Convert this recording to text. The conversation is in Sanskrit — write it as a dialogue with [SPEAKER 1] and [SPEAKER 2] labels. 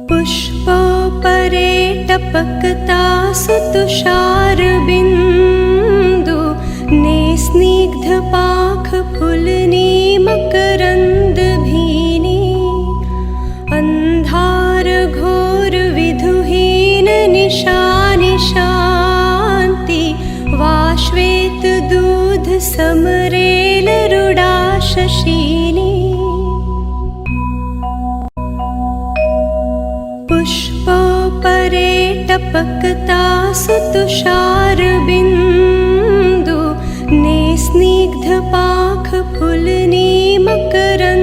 [SPEAKER 1] पुष्पोपरे टपकता सुतुषारबिन्दु निस्निग्धपाखफुल्नी मकरन्दभीनि अन्धारघोरविधुहीन निशानिशान्ति वा श्वेतदूधसमरेलरुडा शशीनि पुष्पोपरे टपकता सुतुषारबिन्दु निस्निग्धपाखफुल्नी मकरन्दभीनि